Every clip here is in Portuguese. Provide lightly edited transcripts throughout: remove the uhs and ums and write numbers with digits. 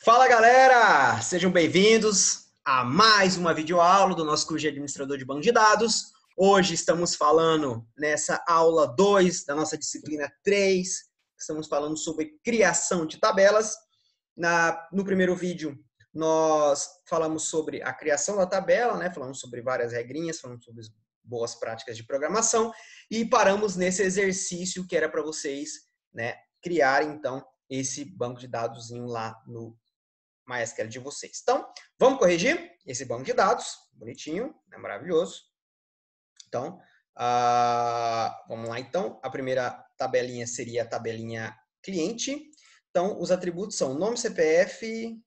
Fala galera, sejam bem-vindos a mais uma videoaula do nosso curso de administrador de banco de dados. Hoje estamos falando nessa aula 2 da nossa disciplina 3, estamos falando sobre criação de tabelas. No primeiro vídeo nós falamos sobre a criação da tabela, né? Falamos sobre várias regrinhas, falamos sobre boas práticas de programação e paramos nesse exercício que era para vocês, né, criarem então esse banco de dados lá no MySQL de vocês. Então, vamos corrigir esse banco de dados, bonitinho, né, maravilhoso. Então, vamos lá então. A primeira tabelinha seria a tabelinha cliente. Então, os atributos são nome, CPF.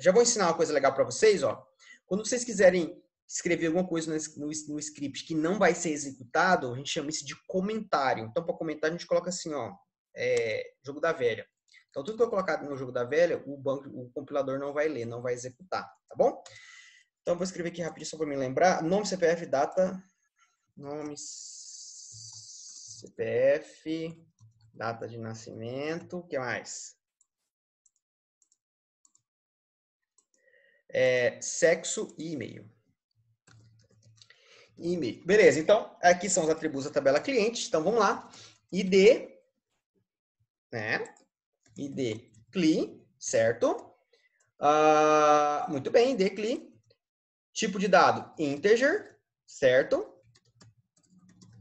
Já vou ensinar uma coisa legal para vocês, ó. Quando vocês quiserem escrever alguma coisa no script que não vai ser executado, a gente chama isso de comentário. Então, para comentar, a gente coloca assim, ó, jogo da velha. Então, tudo que eu colocar no jogo da velha, o compilador não vai ler, não vai executar, tá bom? Então, vou escrever aqui rapidinho só para me lembrar. Nome, CPF, data. Nome, CPF, data de nascimento. O que mais? Sexo e e-mail. E-mail. Beleza, então, aqui são os atributos da tabela cliente. Então, vamos lá. ID, né? ID CLI, certo? Muito bem, ID CLI. Tipo de dado, integer, certo?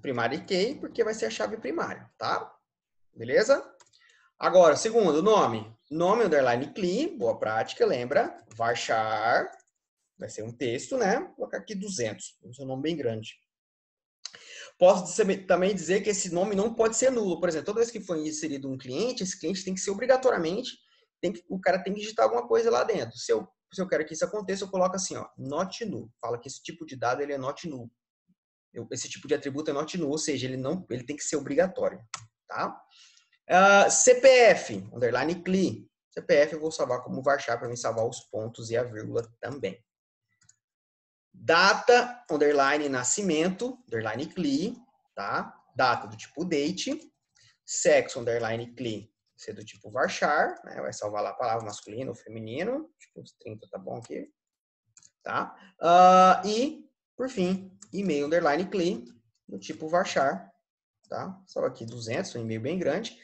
Primário key, porque vai ser a chave primária, tá? Beleza? Agora, segundo, nome. Nome, underline CLI, boa prática, lembra? Varchar, vai ser um texto, né? Vou colocar aqui 200, é um nome bem grande. Posso também dizer que esse nome não pode ser nulo. Por exemplo, toda vez que for inserido um cliente, esse cliente tem que ser obrigatoriamente, o cara tem que digitar alguma coisa lá dentro. Se eu quero que isso aconteça, eu coloco assim, ó, not null. Fala que esse tipo de dado ele é not null. Esse tipo de atributo é not null, ou seja, ele tem que ser obrigatório, tá? CPF, underline CLI. CPF eu vou salvar como varchar para me salvar os pontos e a vírgula também. Data, underline nascimento, underline CLI, tá? Data do tipo date. Sexo, underline CLI, ser do tipo varchar, né? Vai salvar lá a palavra masculino ou feminino. Tipo, uns 30 tá bom aqui. Tá? E, por fim, e-mail, underline CLI, do tipo varchar. Tá? Salva aqui 200, um e-mail bem grande.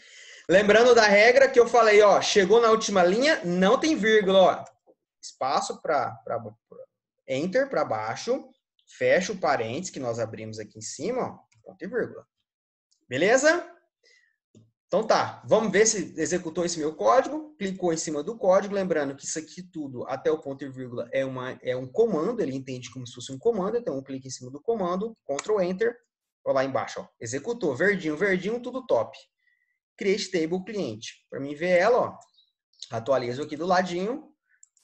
Lembrando da regra que eu falei, ó, chegou na última linha, não tem vírgula, ó. Espaço para enter para baixo, fecha o parênteses que nós abrimos aqui em cima, ó, ponto e vírgula. Beleza? Então tá, vamos ver se executou esse meu código, clicou em cima do código, lembrando que isso aqui tudo, até o ponto e vírgula, é um comando, ele entende como se fosse um comando, então eu clico em cima do comando, Ctrl Enter, ó lá embaixo, ó, executou, verdinho, verdinho, tudo top. Create Table Cliente, para mim ver ela, ó, atualizo aqui do ladinho,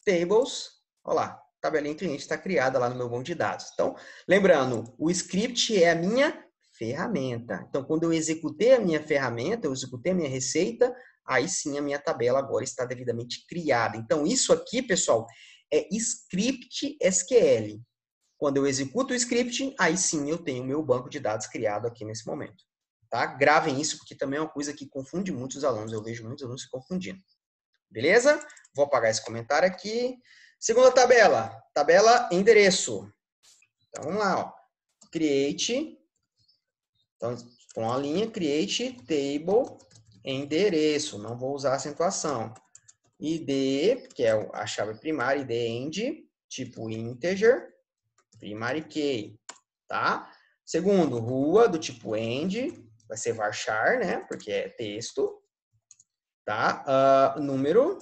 Tables, ó lá, tabelinha cliente está criada lá no meu banco de dados. Então, lembrando, o script é a minha ferramenta. Então, quando eu executei a minha ferramenta, eu executei a minha receita, aí sim a minha tabela agora está devidamente criada. Então, isso aqui, pessoal, é script SQL. Quando eu executo o script, aí sim eu tenho o meu banco de dados criado aqui nesse momento. Tá? Gravem isso, porque também é uma coisa que confunde muitos alunos. Eu vejo muitos alunos se confundindo. Beleza? Vou apagar esse comentário aqui. Segunda tabela, tabela endereço. Então, vamos lá, ó. Create. Então, com a linha create table endereço. Não vou usar acentuação. ID, que é a chave primária, ID end, tipo integer, primary key, tá? Segundo, rua, do tipo end, vai ser varchar, né? Porque é texto, tá? Número,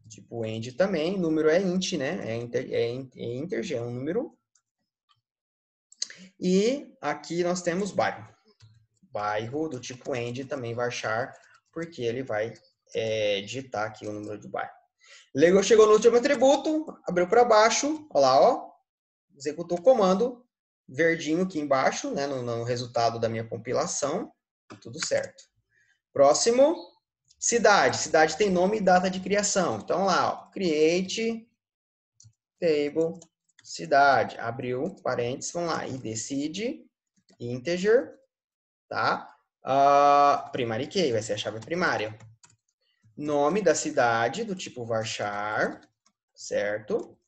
tipo end também, número é int, né? Integer, é um número. E aqui nós temos bairro. Bairro do tipo end também varchar, porque ele vai digitar aqui o número do bairro. Chegou no último atributo, abriu para baixo, olha lá, ó, executou o comando, verdinho aqui embaixo, né, no resultado da minha compilação, tudo certo. Próximo, cidade. Cidade tem nome e data de criação. Então lá, ó, create table cidade, abriu parênteses, vamos lá, e decide integer, tá? Primary key, vai ser a chave primária. nome da cidade, do tipo varchar, certo?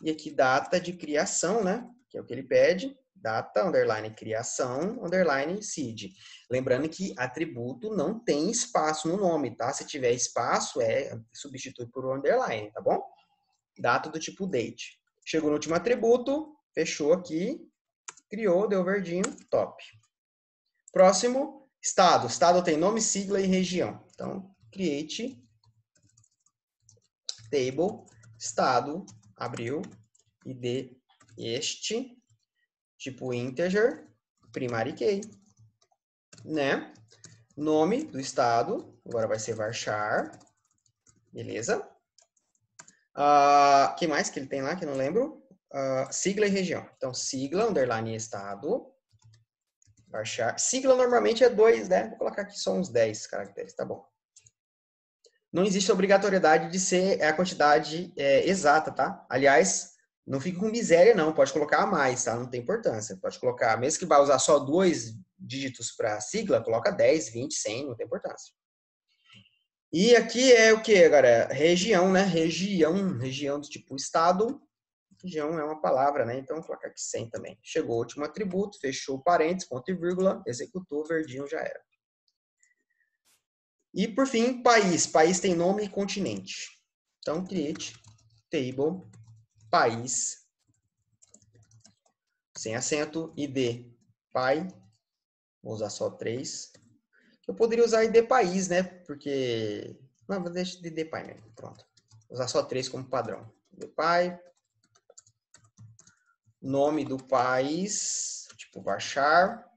E aqui data de criação, né? Que é o que ele pede. Data, underline, criação, underline, seed. Lembrando que atributo não tem espaço no nome, tá? Se tiver espaço, substitui por underline, tá bom? Data do tipo date. Chegou no último atributo, fechou aqui, criou, deu verdinho, top. Próximo, estado. Estado tem nome, sigla e região. Então, create table, estado, abriu, id este, tipo integer, primary key, né? Nome do estado, agora vai ser varchar, beleza? Que mais que ele tem lá que eu não lembro? Sigla e região. Então, sigla, underline estado, varchar. Sigla normalmente é 2, né? Vou colocar aqui só uns 10 caracteres, tá bom. Não existe obrigatoriedade de ser a quantidade exata, tá? Aliás, não fique com miséria, não. Pode colocar a mais, tá? Não tem importância. Pode colocar, mesmo que vai usar só 2 dígitos para sigla, coloca 10, 20, 100, não tem importância. E aqui é o que, galera? Região, né? Região do tipo estado. Região é uma palavra, né? Então, vou colocar aqui 100 também. Chegou o último atributo, fechou parênteses, ponto e vírgula, executou, verdinho, já era. E, por fim, país. País tem nome e continente. Então, create table país sem acento, id pai. Vou usar só 3. Eu poderia usar id país, né? Porque... Não, vou deixar de id pai mesmo. Pronto. Vou usar só 3 como padrão. id pai. Nome do país, tipo varchar.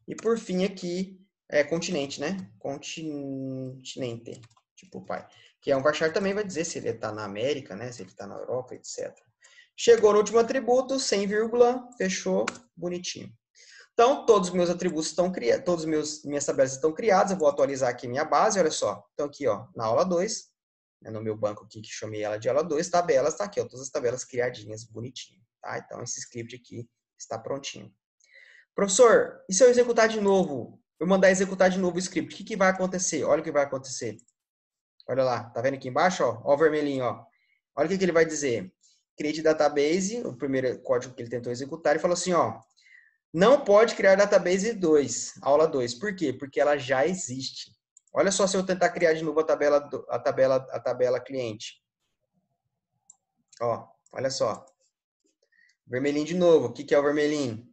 E, por fim, aqui é continente, né? Continente, tipo pai. Que é um varchar também vai dizer se ele está na América, né? Se ele está na Europa, etc. Chegou no último atributo, sem vírgula, fechou, bonitinho. Então, todos os meus atributos estão criados, todas minhas tabelas estão criadas. Eu vou atualizar aqui minha base, olha só. Então, aqui, ó, na aula 2, né, no meu banco aqui, que chamei ela de aula 2, tabelas, tá aqui, ó, todas as tabelas criadinhas, bonitinho, tá? Então, esse script aqui está prontinho. Professor, e se eu executar de novo? Eu mandar executar de novo o script, o que vai acontecer? Olha o que vai acontecer. Olha lá, tá vendo aqui embaixo, ó? Ó o vermelhinho, ó. Olha o que ele vai dizer. Create database, o primeiro código que ele tentou executar, ele falou assim, ó, não pode criar database 2, aula 2. Por quê? Porque ela já existe. Olha só se eu tentar criar de novo a tabela cliente. Ó, olha só. Vermelhinho de novo. O que é o vermelhinho?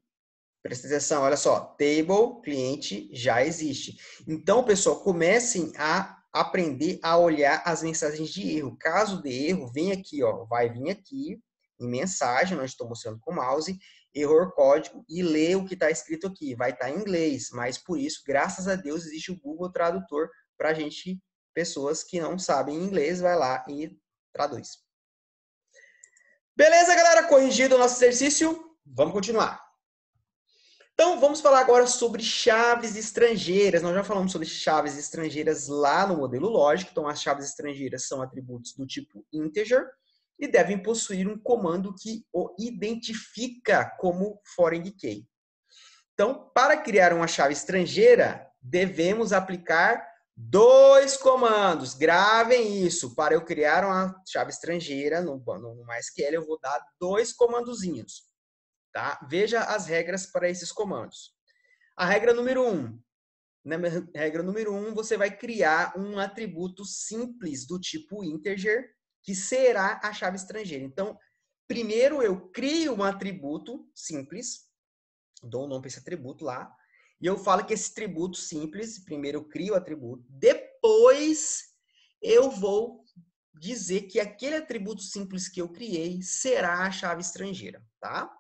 Presta atenção, olha só. Table cliente já existe. Então, pessoal, comecem a aprender a olhar as mensagens de erro. Caso de erro, vem aqui, ó. Vai vir aqui em mensagem, onde estou mostrando com o mouse, erro código, e lê o que está escrito aqui. Vai estar em inglês, mas por isso, graças a Deus, existe o Google Tradutor para a gente, pessoas que não sabem inglês, vai lá e traduz. Beleza, galera? Corrigido o nosso exercício? Vamos continuar. Então, vamos falar agora sobre chaves estrangeiras. Nós já falamos sobre chaves estrangeiras lá no modelo lógico. Então, as chaves estrangeiras são atributos do tipo integer e devem possuir um comando que o identifica como foreign key. Então, para criar uma chave estrangeira, devemos aplicar 2 comandos. Gravem isso. Para eu criar uma chave estrangeira no MySQL, eu vou dar 2 comandozinhos. Tá? Veja as regras para esses comandos. A regra número 1. Na regra número 1, você vai criar um atributo simples do tipo integer, que será a chave estrangeira. Então, primeiro eu crio um atributo simples, dou um nome para esse atributo lá, e eu falo que esse atributo simples, primeiro eu crio o atributo, depois eu vou dizer que aquele atributo simples que eu criei será a chave estrangeira, tá?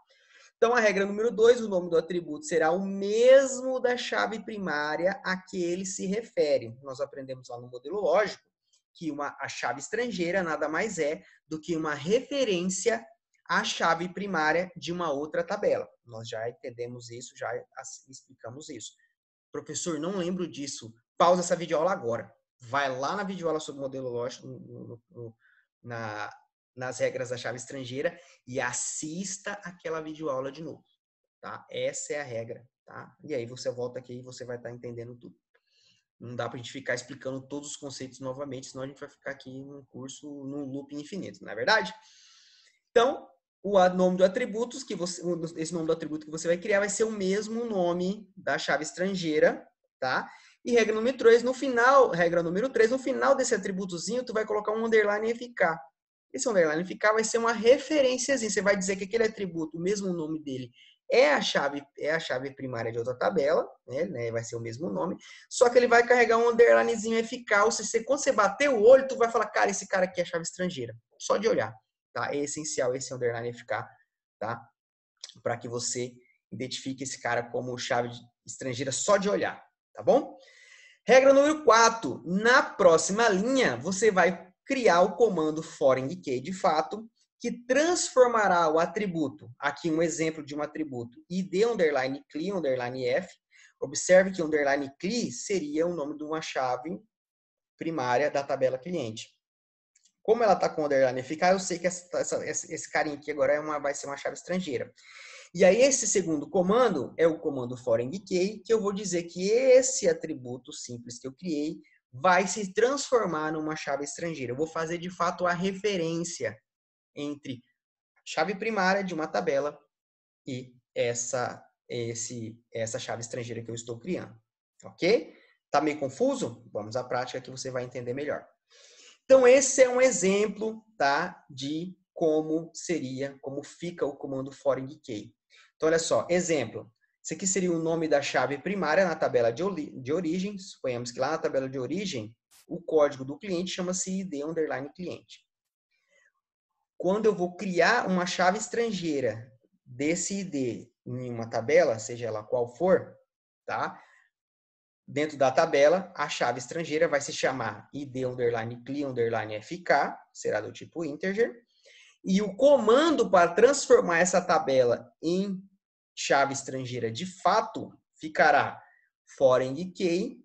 Então, a regra número 2, o nome do atributo será o mesmo da chave primária a que ele se refere. Nós aprendemos lá no modelo lógico que a chave estrangeira nada mais é do que uma referência à chave primária de uma outra tabela. Nós já entendemos isso, já explicamos isso. Professor, não lembro disso. Pausa essa videoaula agora. Vai lá na videoaula sobre modelo lógico, nas regras da chave estrangeira e assista aquela videoaula de novo, tá? Essa é a regra, tá? E aí você volta aqui e você vai estar entendendo tudo. Não dá para a gente ficar explicando todos os conceitos novamente, senão a gente vai ficar aqui num curso, num loop infinito, não é verdade? Então, o nome do atributo esse nome do atributo que você vai criar vai ser o mesmo nome da chave estrangeira, tá? E regra número 3, no final desse atributozinho, tu vai colocar um underline FK. Esse underline FK vai ser uma referênciazinha. Você vai dizer que aquele atributo, o mesmo nome dele, é a chave primária de outra tabela, né? Vai ser o mesmo nome, só que ele vai carregar um underlinezinho FK, ou seja, quando você bater o olho, tu vai falar, cara, esse cara aqui é a chave estrangeira. Só de olhar, tá? É essencial esse underline FK, tá? Para que você identifique esse cara como chave estrangeira só de olhar, tá bom? Regra número 4. Na próxima linha, você vai criar o comando forIndicate de fato, que transformará o atributo, aqui um exemplo de um atributo, id underline cli underline f. Observe que underline cli seria o nome de uma chave primária da tabela cliente. Como ela está com underline FK, eu sei que esse carinha aqui agora vai ser uma chave estrangeira. E aí, esse segundo comando é o comando forIndicate, que eu vou dizer que esse atributo simples que eu criei vai se transformar numa chave estrangeira. Eu vou fazer, de fato, a referência entre a chave primária de uma tabela e essa chave estrangeira que eu estou criando. Ok? Tá meio confuso? Vamos à prática que você vai entender melhor. Então, esse é um exemplo, tá, de como fica o comando forIndicate. Então, olha só, exemplo. Esse aqui seria o nome da chave primária na tabela de origem. Suponhamos que lá na tabela de origem, o código do cliente chama-se id underline cliente. Quando eu vou criar uma chave estrangeira desse id em uma tabela, seja ela qual for, tá? Dentro da tabela, a chave estrangeira vai se chamar id underline cli underline fk, será do tipo integer. E o comando para transformar essa tabela em chave estrangeira de fato ficará forIndicate,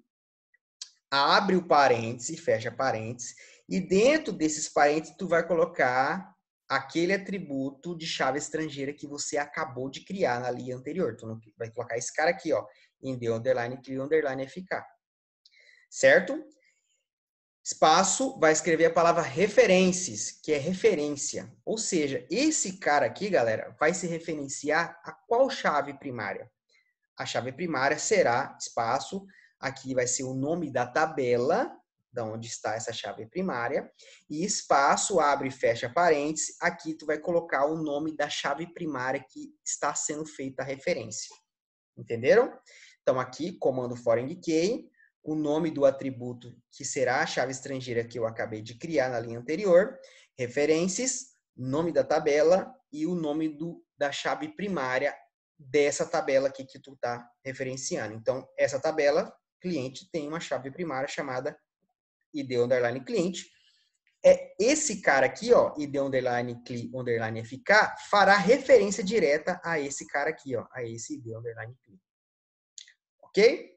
abre o parêntese, fecha parênteses, e dentro desses parênteses tu vai colocar aquele atributo de chave estrangeira que você acabou de criar na linha anterior. Tu vai colocar esse cara aqui, ó, id underline cli underline fk. Certo? Espaço, vai escrever a palavra referências, que é referência. Ou seja, esse cara aqui, galera, vai se referenciar a qual chave primária? A chave primária será, espaço, aqui vai ser o nome da tabela, da onde está essa chave primária, e espaço, abre e fecha parênteses, aqui tu vai colocar o nome da chave primária que está sendo feita a referência. Entenderam? Então, aqui, comando forIndicate, o nome do atributo que será a chave estrangeira que eu acabei de criar na linha anterior, referências, nome da tabela e o nome da chave primária dessa tabela aqui que tu está referenciando. Então, essa tabela, cliente, tem uma chave primária chamada id underline cliente. É esse cara aqui, ó, id underline cli underline fk, fará referência direta a esse cara aqui, ó, a esse id underline cli. Ok?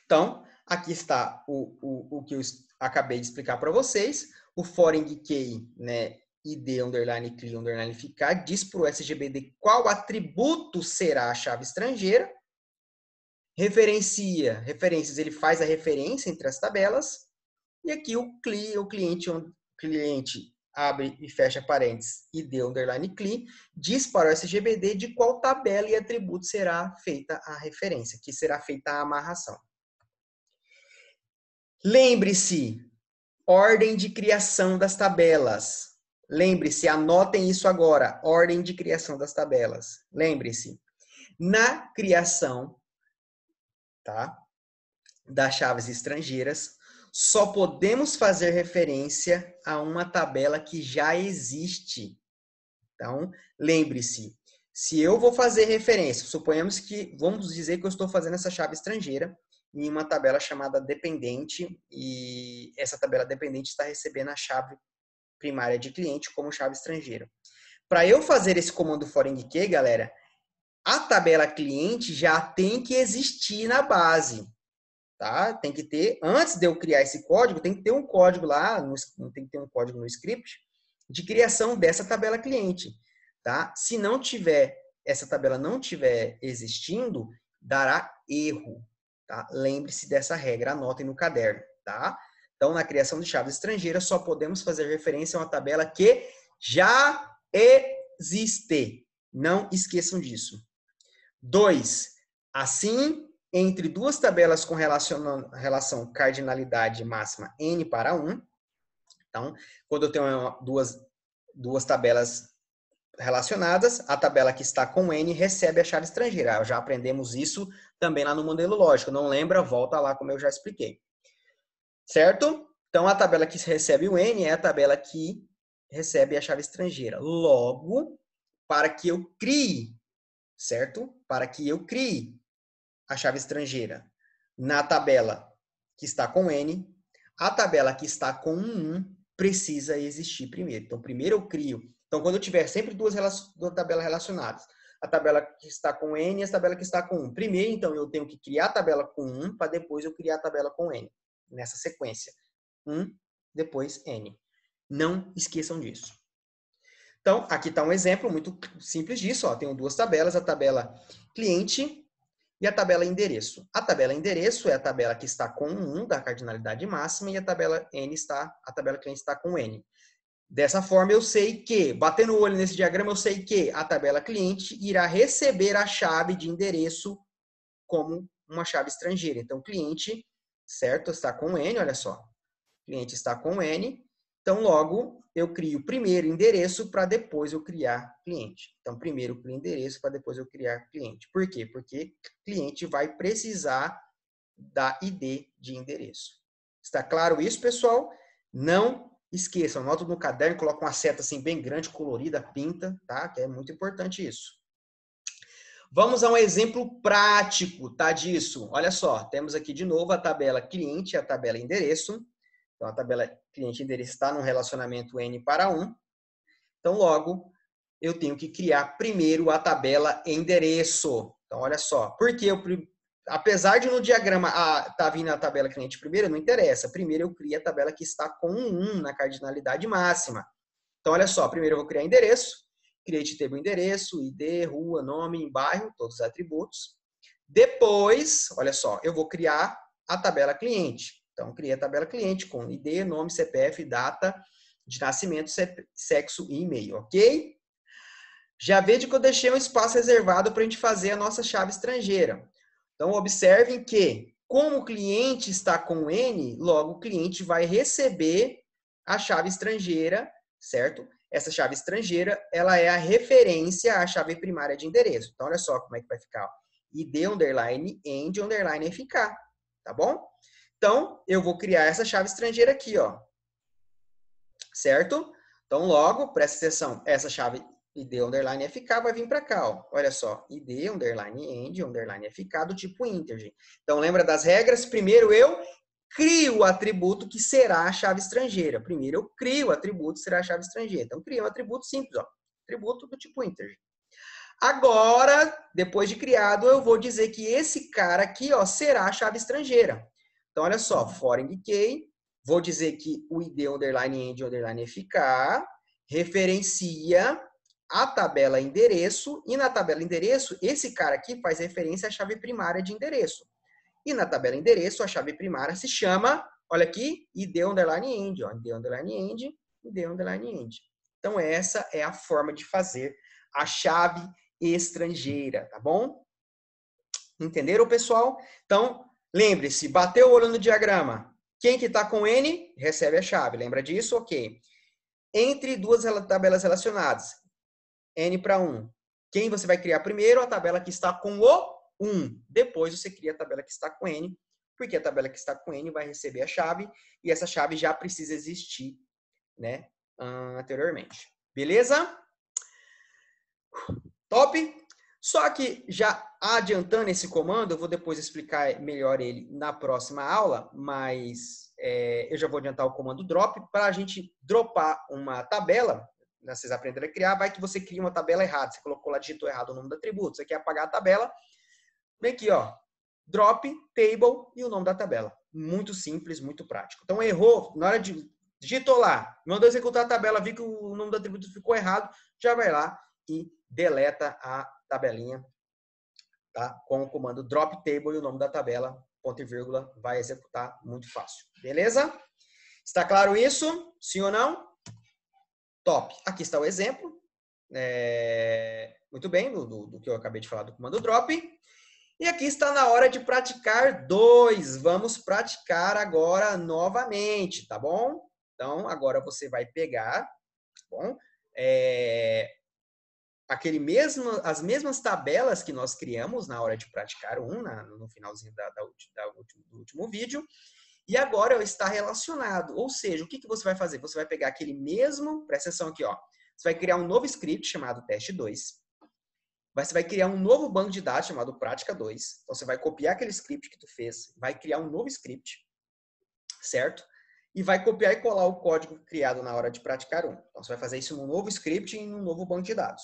Então, aqui está o que eu acabei de explicar para vocês. O forIndicate, né, id underline cli underline fk, diz para o SGBD qual atributo será a chave estrangeira. Referências, ele faz a referência entre as tabelas. E aqui o cliente abre e fecha parênteses, id underline cli, diz para o SGBD de qual tabela e atributo será feita a referência, que será feita a amarração. Lembre-se, ordem de criação das tabelas. Lembre-se, anotem isso agora, ordem de criação das tabelas. Lembre-se, na criação, tá, das chaves estrangeiras, só podemos fazer referência a uma tabela que já existe. Então, lembre-se, se eu vou fazer referência, suponhamos que, vamos dizer que eu estou fazendo essa chave estrangeira em uma tabela chamada dependente, e essa tabela dependente está recebendo a chave primária de cliente como chave estrangeira. Para eu fazer esse comando forIndicate, galera, a tabela cliente já tem que existir na base. Tá? Tem que ter, antes de eu criar esse código, tem que ter um código lá, tem que ter um código no script de criação dessa tabela cliente. Tá? Se não tiver, essa tabela não tiver existindo, dará erro. Tá? Lembre-se dessa regra, anotem no caderno. Tá? Então, na criação de chaves estrangeiras, só podemos fazer referência a uma tabela que já existe. Não esqueçam disso. 2. Assim, entre duas tabelas com relação cardinalidade máxima n para 1. Então, quando eu tenho duas tabelas relacionadas, a tabela que está com n recebe a chave estrangeira. Já aprendemos isso também lá no modelo lógico. Não lembra? Volta lá como eu já expliquei. Certo? Então, a tabela que recebe o n é a tabela que recebe a chave estrangeira. Logo, para que eu crie, certo? Para que eu crie a chave estrangeira na tabela que está com n, a tabela que está com 1 precisa existir primeiro. Então, primeiro eu crio. Então, quando eu tiver sempre duas tabelas relacionadas, a tabela que está com n e a tabela que está com 1. Primeiro, então, eu tenho que criar a tabela com 1 para depois eu criar a tabela com n. Nessa sequência. 1, depois n. Não esqueçam disso. Então, aqui está um exemplo muito simples disso. Ó. Tenho duas tabelas, a tabela cliente e a tabela endereço. A tabela endereço é a tabela que está com 1 da cardinalidade máxima e a tabela cliente está com n. Dessa forma, eu sei que, batendo o olho nesse diagrama, eu sei que a tabela cliente irá receber a chave de endereço como uma chave estrangeira. Então, cliente, certo, está com n, olha só. Cliente está com n. Então, logo, eu crio o primeiro endereço para depois eu criar cliente. Então, primeiro eu crio endereço para depois eu criar cliente. Por quê? Porque cliente vai precisar da ID de endereço. Está claro isso, pessoal? Não esqueçam, anota no caderno, coloca uma seta assim bem grande, colorida, pinta, tá? Que é muito importante isso. Vamos a um exemplo prático, tá, disso. Olha só, temos aqui de novo a tabela cliente e a tabela endereço. Então, a tabela cliente e endereço está num relacionamento n para 1. Então, logo, eu tenho que criar primeiro a tabela endereço. Então, olha só, porque apesar de no diagrama tá vindo a tabela cliente primeiro, não interessa. Primeiro eu crio a tabela que está com 1 na cardinalidade máxima. Então, olha só, primeiro eu vou criar endereço, create table endereço, ID, rua, nome, bairro, todos os atributos. Depois, olha só, eu vou criar a tabela cliente. Então, criei a tabela cliente com ID, nome, CPF, data de nascimento, sexo e e-mail, ok? Já veja que eu deixei um espaço reservado para a gente fazer a nossa chave estrangeira. Então, observem que, como o cliente está com N, logo o cliente vai receber a chave estrangeira, certo? Essa chave estrangeira, ela é a referência à chave primária de endereço. Então, olha só como é que vai ficar. ID, underline, end, underline, FK. Tá bom? Então, eu vou criar essa chave estrangeira aqui, ó. Certo? Então, logo, presta atenção, essa chave ID underline FK vai vir para cá, ó. Olha só, ID underline end underline FK do tipo integer. Então, lembra das regras? Primeiro eu crio o atributo que será a chave estrangeira. Primeiro eu crio o atributo que será a chave estrangeira. Então, cria um atributo simples, ó. Atributo do tipo integer. Agora, depois de criado, eu vou dizer que esse cara aqui, ó, será a chave estrangeira. Então, olha só, for indicate, vou dizer que o ID underline end underline FK referencia a tabela endereço, e na tabela endereço, esse cara aqui faz referência à chave primária de endereço. E na tabela endereço, a chave primária se chama, olha aqui, ID underline end, ó, ID underline end, ID underline end. Então, essa é a forma de fazer a chave estrangeira, tá bom? Entenderam, pessoal? Então, lembre-se, bateu o olho no diagrama. Quem que está com N, recebe a chave. Lembra disso? Ok. Entre duas tabelas relacionadas, N para 1. Quem você vai criar primeiro? A tabela que está com o 1. Depois você cria a tabela que está com N, porque a tabela que está com N vai receber a chave, e essa chave já precisa existir, né, anteriormente. Beleza? Top? Só que já adiantando esse comando, eu vou depois explicar melhor ele na próxima aula, mas eu já vou adiantar o comando drop para a gente dropar uma tabela. Vocês aprenderem a criar, vai que você cria uma tabela errada. Você colocou lá, digitou errado o nome do atributo. Você quer apagar a tabela, vem aqui, ó, drop, table e o nome da tabela. Muito simples, muito prático. Então, errou, na hora de digitou lá, mandou executar a tabela, viu que o nome do atributo ficou errado, já vai lá e deleta a tabelinha, tá? Com o comando drop table e o nome da tabela ponto e vírgula, vai executar muito fácil. Beleza? Está claro isso? Sim ou não? Top. Aqui está o exemplo. Muito bem, do que eu acabei de falar do comando drop. E aqui está na hora de praticar 2. Vamos praticar agora novamente, tá bom? Então, agora você vai pegar, tá bom? As mesmas tabelas que nós criamos na hora de praticar no finalzinho do último vídeo. E agora está relacionado. Ou seja, o que você vai fazer? Você vai pegar aquele mesmo, presta atenção aqui, ó. Você vai criar um novo script chamado teste 2. Você vai criar um novo banco de dados chamado prática 2. Então, você vai copiar aquele script que tu fez, vai criar um novo script, certo? E vai copiar e colar o código criado na hora de praticar 1. Então, você vai fazer isso num novo script e em um novo banco de dados,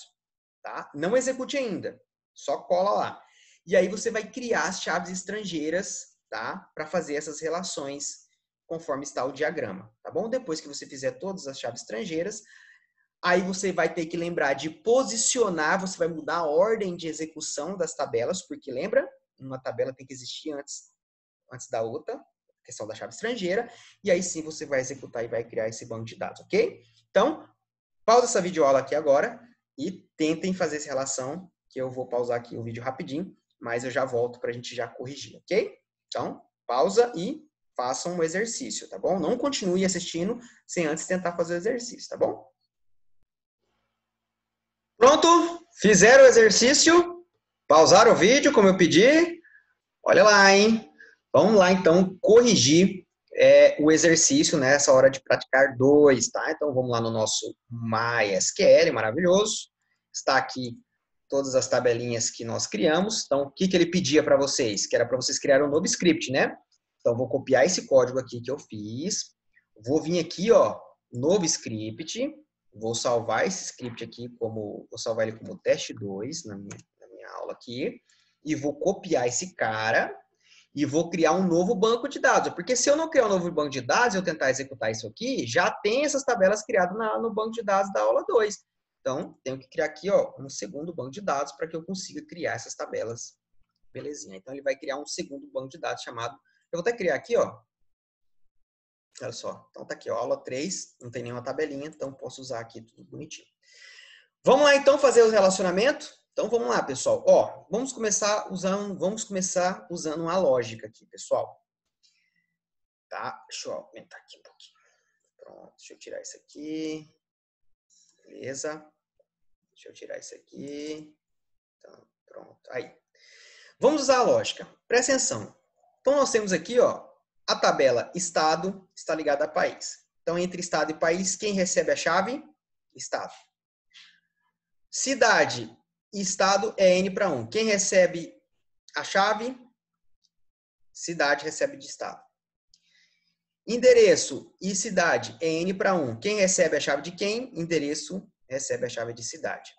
tá? Não execute ainda, só cola lá. E aí, você vai criar as chaves estrangeiras, tá? Para fazer essas relações conforme está o diagrama, tá bom? Depois que você fizer todas as chaves estrangeiras, aí você vai ter que lembrar de posicionar, você vai mudar a ordem de execução das tabelas, porque lembra? Uma tabela tem que existir antes da outra, questão da chave estrangeira, e aí sim você vai executar e vai criar esse banco de dados, ok? Então, pausa essa videoaula aqui agora e tentem fazer essa relação, que eu vou pausar aqui o vídeo rapidinho, mas eu já volto para a gente já corrigir, ok? Então, pausa e façam o exercício, tá bom? Não continue assistindo sem antes tentar fazer o exercício, tá bom? Pronto? Fizeram o exercício? Pausaram o vídeo, como eu pedi? Olha lá, hein? Vamos lá, então, corrigir o exercício nessa hora de praticar 2, tá? Então, vamos lá no nosso MySQL, maravilhoso. Está aqui todas as tabelinhas que nós criamos. Então, o que ele pedia para vocês? Que era para vocês criarem um novo script, né? Então, vou copiar esse código aqui que eu fiz. Vou vir aqui, ó, novo script. Vou salvar esse script aqui vou salvar ele como teste 2 na minha aula aqui. E vou copiar esse cara e vou criar um novo banco de dados. Porque se eu não criar um novo banco de dados e eu tentar executar isso aqui, já tem essas tabelas criadas no banco de dados da aula 2. Então, tenho que criar aqui, ó, um segundo banco de dados para que eu consiga criar essas tabelas. Belezinha. Então, ele vai criar um segundo banco de dados chamado... Eu vou até criar aqui, ó. Olha só. Então, tá aqui, ó, aula 3. Não tem nenhuma tabelinha, então posso usar aqui tudo bonitinho. Vamos lá, então, fazer o relacionamento? Então, vamos lá, pessoal. Ó, vamos começar usando uma lógica aqui, pessoal. Tá? Deixa eu aumentar aqui um pouquinho. Pronto, deixa eu tirar isso aqui. Beleza. Deixa eu tirar isso aqui. Então, pronto. Aí. Vamos usar a lógica. Presta atenção. Então, nós temos aqui, ó, a tabela estado está ligada a país. Então, entre estado e país, quem recebe a chave? Estado. Cidade e estado é N para 1. Quem recebe a chave? Cidade recebe de estado. Endereço e cidade é N para 1. Quem recebe a chave de quem? Endereço recebe a chave de cidade.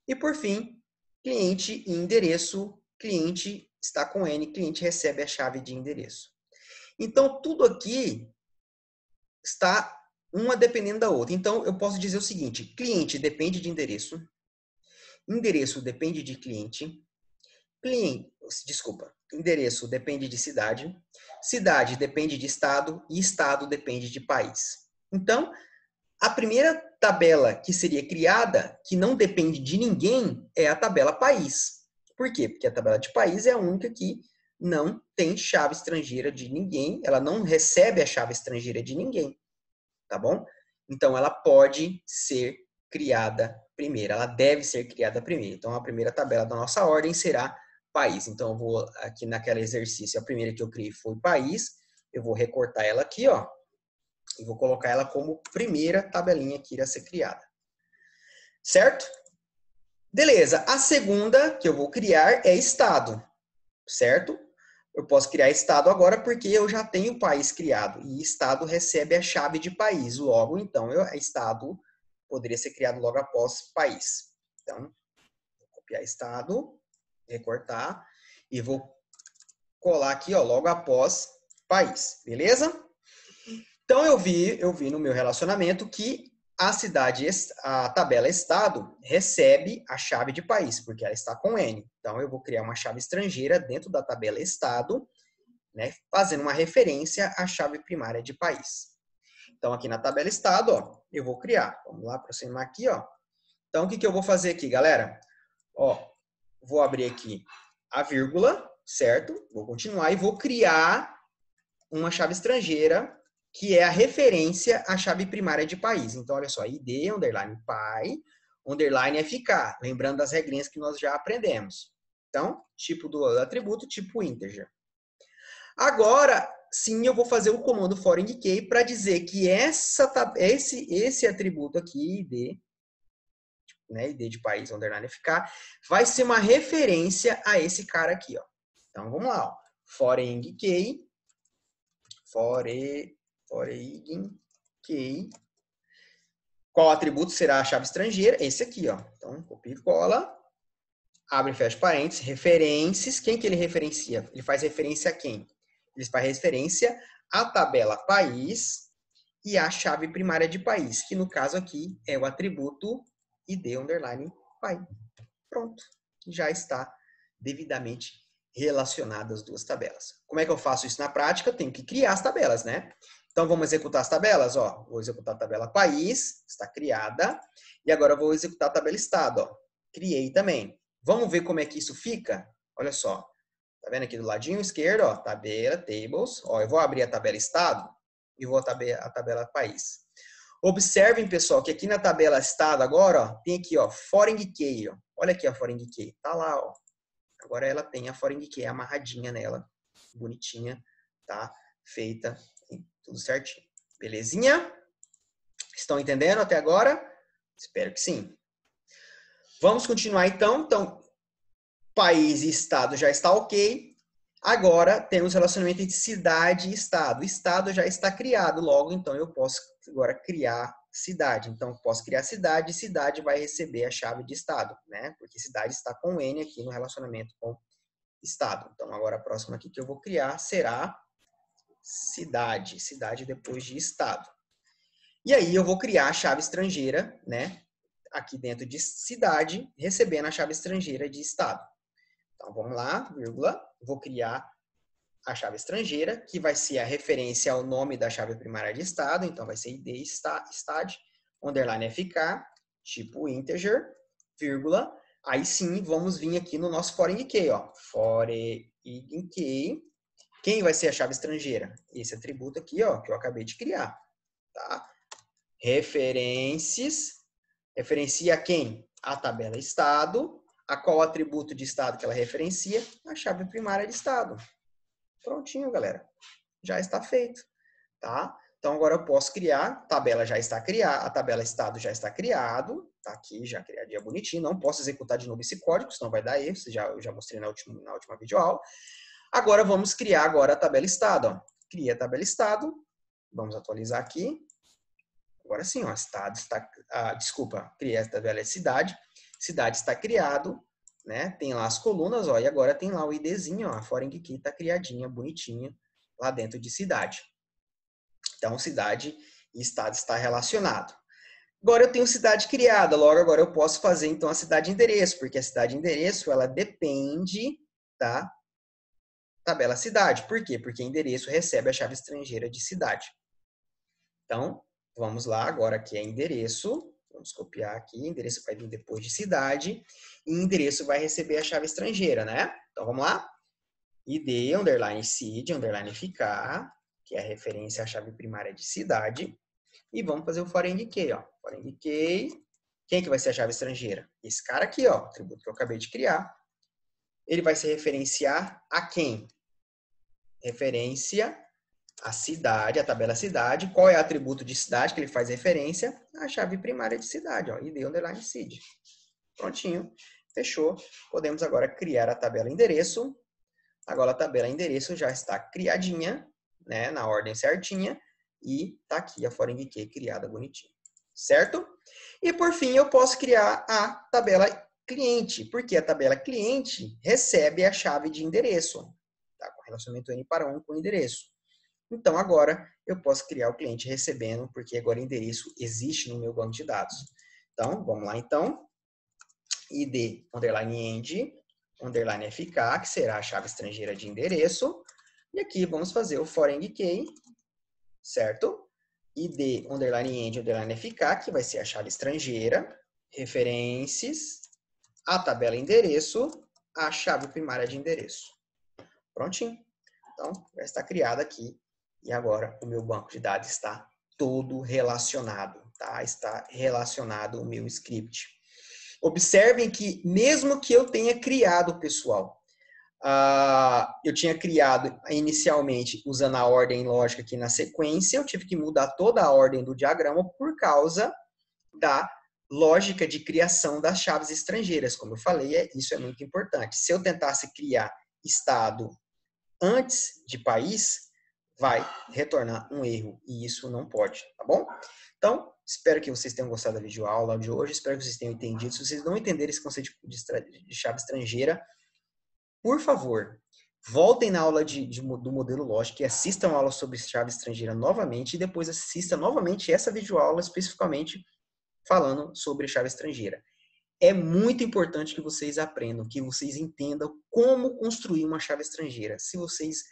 E por fim, cliente e endereço. Cliente está com N, cliente recebe a chave de endereço. Então, tudo aqui está uma dependendo da outra. Então, eu posso dizer o seguinte, cliente depende de endereço, endereço depende de cliente, endereço depende de cidade, cidade depende de estado e estado depende de país. Então, a primeira tabela que seria criada, que não depende de ninguém, é a tabela país. Por quê? Porque a tabela de país é a única que não tem chave estrangeira de ninguém, ela não recebe a chave estrangeira de ninguém, tá bom? Então, ela pode ser criada primeiro, ela deve ser criada primeiro. Então, a primeira tabela da nossa ordem será país. Então, eu vou aqui naquele exercício, a primeira que eu criei foi país, eu vou recortar ela aqui, ó, e vou colocar ela como primeira tabelinha que irá ser criada. Certo? Beleza. A segunda que eu vou criar é estado. Certo? Eu posso criar estado agora porque eu já tenho o país criado. E estado recebe a chave de país. Logo, então, estado poderia ser criado logo após país. Então, vou copiar estado, recortar e vou colar aqui, ó, logo após país. Beleza? Então, eu vi no meu relacionamento que a tabela estado recebe a chave de país, porque ela está com N. Então, eu vou criar uma chave estrangeira dentro da tabela estado, né? Fazendo uma referência à chave primária de país. Então, aqui na tabela estado, ó, eu vou criar. Vamos lá, aproximar aqui, ó. Então, o que eu vou fazer aqui, galera? Ó, vou abrir aqui a vírgula, certo? Vou continuar e vou criar uma chave estrangeira que é a referência à chave primária de país. Então, olha só, ID, underline pai, underline FK. Lembrando das regrinhas que nós já aprendemos. Então, tipo do atributo, tipo integer. Agora, sim, eu vou fazer o comando for indicate para dizer que esse atributo aqui, ID, né, ID de país, underline FK, vai ser uma referência a esse cara aqui, ó. Então, vamos lá, ó. For indicate, for indicate, qual atributo será a chave estrangeira? Esse aqui, ó. Então, copia e cola, abre e fecha parênteses, referências. Quem que ele referencia? Ele faz referência a quem? Ele faz referência à tabela país e à chave primária de país, que no caso aqui é o atributo ID underline pai. Pronto, já está devidamente relacionado as duas tabelas. Como é que eu faço isso na prática? Eu tenho que criar as tabelas, né? Então vamos executar as tabelas, ó. Vou executar a tabela país, está criada, e agora eu vou executar a tabela estado, ó. Criei também. Vamos ver como é que isso fica? Olha só. Tá vendo aqui do ladinho esquerdo, ó, tabela, tables. Ó, eu vou abrir a tabela estado e vou a tabela país. Observem, pessoal, que aqui na tabela estado agora, ó, tem aqui, ó, foreign key, ó. Olha aqui a foreign key. Tá lá, ó. Agora ela tem a foreign key amarradinha nela, bonitinha, tá? Feita, tudo certinho. Belezinha? Estão entendendo até agora? Espero que sim. Vamos continuar então. Então, país e estado já está ok. Agora temos relacionamento entre cidade e estado. O estado já está criado, logo então eu posso agora criar cidade. Então eu posso criar cidade e cidade vai receber a chave de estado, né? Porque cidade está com N aqui no relacionamento com estado. Então agora a próxima aqui que eu vou criar será cidade, cidade depois de estado. E aí eu vou criar a chave estrangeira, né? Aqui dentro de cidade, recebendo a chave estrangeira de estado. Então, vamos lá, vírgula, vou criar a chave estrangeira, que vai ser a referência ao nome da chave primária de estado, então vai ser id stad, underline fk, tipo integer, vírgula, aí sim, vamos vir aqui no nosso for indicate, ó, for indicate, quem vai ser a chave estrangeira? Esse atributo aqui, ó, que eu acabei de criar, tá? Referências, referencia quem? A tabela estado. A qual atributo de estado que ela referencia? A chave primária de estado. Prontinho, galera. Já está feito, tá? Então, agora eu posso criar, a tabela já está criada, a tabela estado já está criado, tá aqui, já criadinha bonitinho, não posso executar de novo esse código, senão vai dar erro, eu já mostrei na última videoaula. Agora, vamos criar agora a tabela estado, ó. Cria a tabela estado, vamos atualizar aqui. Agora sim, ó, estado está, criei a tabela cidade, cidade está criado, né? Tem lá as colunas, ó, e agora tem lá o IDzinho, ó, a foreign key está criadinha, bonitinha, lá dentro de cidade. Então, cidade e estado está relacionado. Agora eu tenho cidade criada, logo agora eu posso fazer então a cidade endereço, porque a cidade endereço, ela depende da tabela cidade. Por quê? Porque endereço recebe a chave estrangeira de cidade. Então, vamos lá, agora aqui é endereço. Vamos copiar aqui. Endereço vai vir depois de cidade. E endereço vai receber a chave estrangeira, né? Então, vamos lá. ID, underline cid, underline ficar, que é a referência à chave primária de cidade. E vamos fazer o for indicate, ó. For indicate. Quem que vai ser a chave estrangeira? Esse cara aqui, ó. O atributo que eu acabei de criar. Ele vai se referenciar a quem? Referência a cidade, a tabela cidade. Qual é o atributo de cidade que ele faz referência? A chave primária de cidade, ó, id underline cid. Prontinho, fechou. Podemos agora criar a tabela endereço. Agora a tabela endereço já está criadinha, né, na ordem certinha, e tá aqui a foreign key criada bonitinha, certo? E por fim eu posso criar a tabela cliente, porque a tabela cliente recebe a chave de endereço, tá? Com relacionamento N para 1 com endereço. Então, agora, eu posso criar o cliente recebendo, porque agora o endereço existe no meu banco de dados. Então, vamos lá, então. ID, underline end, underline FK, que será a chave estrangeira de endereço. E aqui vamos fazer o foreign key, certo? ID underline end underline FK, que vai ser a chave estrangeira, referências, a tabela endereço, a chave primária de endereço. Prontinho? Então, já está criado aqui. E agora o meu banco de dados está todo relacionado, tá? Está relacionado o meu script. Observem que, mesmo que eu tenha criado, pessoal, eu tinha criado inicialmente usando a ordem lógica aqui na sequência, eu tive que mudar toda a ordem do diagrama por causa da lógica de criação das chaves estrangeiras. Como eu falei, isso é muito importante. Se eu tentasse criar estado antes de país, vai retornar um erro, e isso não pode, tá bom? Então, espero que vocês tenham gostado da videoaula de hoje, espero que vocês tenham entendido. Se vocês não entenderem esse conceito de chave estrangeira, por favor, voltem na aula do modelo lógico e assistam a aula sobre chave estrangeira novamente, e depois assista novamente essa videoaula especificamente falando sobre chave estrangeira. É muito importante que vocês aprendam, que vocês entendam como construir uma chave estrangeira. Se vocês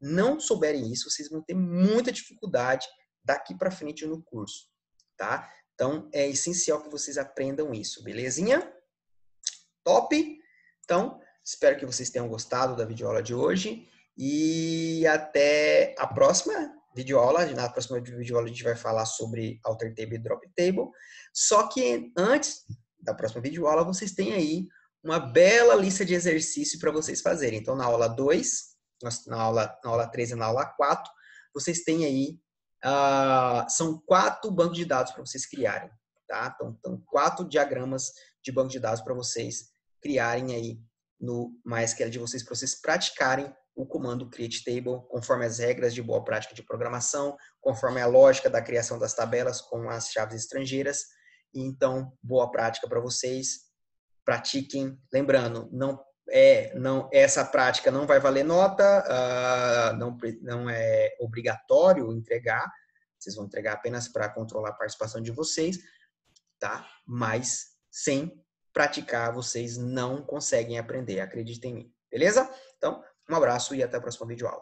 não souberem isso, vocês vão ter muita dificuldade daqui para frente no curso, tá? Então, é essencial que vocês aprendam isso, belezinha? Top? Então, espero que vocês tenham gostado da videoaula de hoje e até a próxima videoaula. Na próxima videoaula a gente vai falar sobre alter table e drop table. Só que antes da próxima videoaula, vocês têm aí uma bela lista de exercícios para vocês fazerem. Então, na aula 2, na aula 3 e na aula 4, vocês têm aí, são 4 bancos de dados para vocês criarem, tá? Então, 4 diagramas de banco de dados para vocês criarem aí no MySQL de vocês, para vocês praticarem o comando create table, conforme as regras de boa prática de programação, conforme a lógica da criação das tabelas com as chaves estrangeiras. Então, boa prática para vocês. Pratiquem. Lembrando, essa prática não vai valer nota, não é obrigatório entregar. Vocês vão entregar apenas para controlar a participação de vocês, tá? Mas sem praticar, vocês não conseguem aprender. Acreditem em mim. Beleza? Então, um abraço e até a próxima videoaula.